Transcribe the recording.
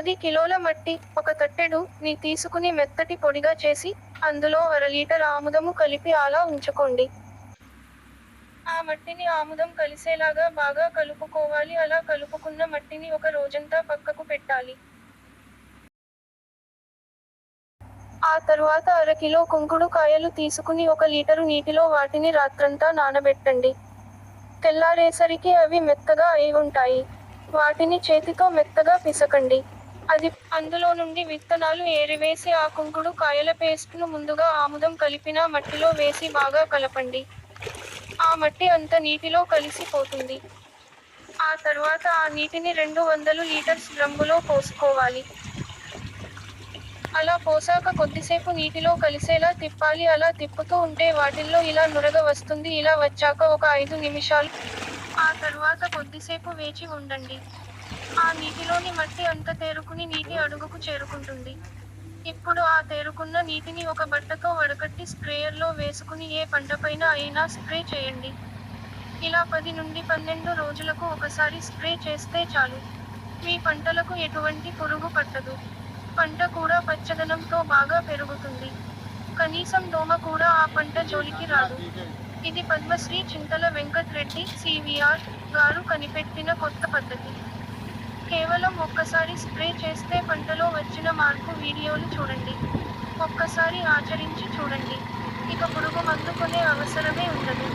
10 కిలోల మట్టి, ఒక తట్టెడు ని తీసుకుని మెత్తటి పొడిగా చేసి, అందులో అర-లీటర్ ఆముదము కలిపి అలా ఉంచుకోండి. ఆ మట్టిని ఆముదం కలిసేలాగా బాగా కలుపుకోవాలి. అలా కలుపుకున్న మట్టిని ఒక రోజంతా పక్కకు పెట్టాలి. ఆ తరువాత అర-కిలో కుంకుడు కాయలు తీసుకుని 1 లీటరు నీటిలో వాటిని రాత్రంతా నానబెట్టండి. తెల్లారేసరికి అవి మెత్తగా అయి ఉంటాయి. వాటిని చేతితో మెత్తగా పిసకండి. అందులో నుండి విత్తనాలు ఏరివేసి ఆ కుంకుడు కాయల పేస్ట్ను ముందుగా ఆముదం కలిపిన మట్టిలో వేసి బాగా కలపండి. ఆ మట్టి అంతా నీటిలో కలిసి పోతుంది. ఆ తర్వాత ఆ నీటిని 200 లీటర్స్ డ్రమ్ములో పోసుకోవాలి. అలా పోసాక కొద్దిసేపు నీటిలో కలిసేలా తిప్పాలి. అలా తిప్పుతూ ఉంటే వాటిల్లో ఇలా నురగ వస్తుంది. ఇలా వచ్చాక ఒక 5 నిమిషాలు. ఆ తర్వాత కొద్దిసేపు వేచి ఉండండి. ఆ నీటిలోని మట్టి అంతా తేరుకుని నీటి అడుగుకు చేరుకుంటుంది. ఇప్పుడు ఆ తేరుకున్న నీటిని ఒక బట్టతో వడకట్టి స్ప్రేయర్లో వేసుకుని ఏ పంటపైన అయినా స్ప్రే చేయండి. ఇలా 10 నుండి 12 రోజులకు ఒకసారి స్ప్రే చేస్తే చాలు. మీ పంటలకు ఎటువంటి పురుగు పట్టదు. పంట కూడా పచ్చదనంతో బాగా పెరుగుతుంది. కనీసం దోమ కూడా ఆ పంట జోలికి రాదు. ఇది పద్మశ్రీ చింతల వెంకట్ రెడ్డి, సివిఆర్ గారు కనిపెట్టిన కొత్త పద్ధతి. కేవలం ఒక్కసారి స్ప్రే చేస్తే పంటలో వచ్చిన మార్పు వీడియోలు చూడండి. ఒక్కసారి ఆచరించి చూడండి. ఇక పురుగు మందు కొనే అవసరమే ఉండదు.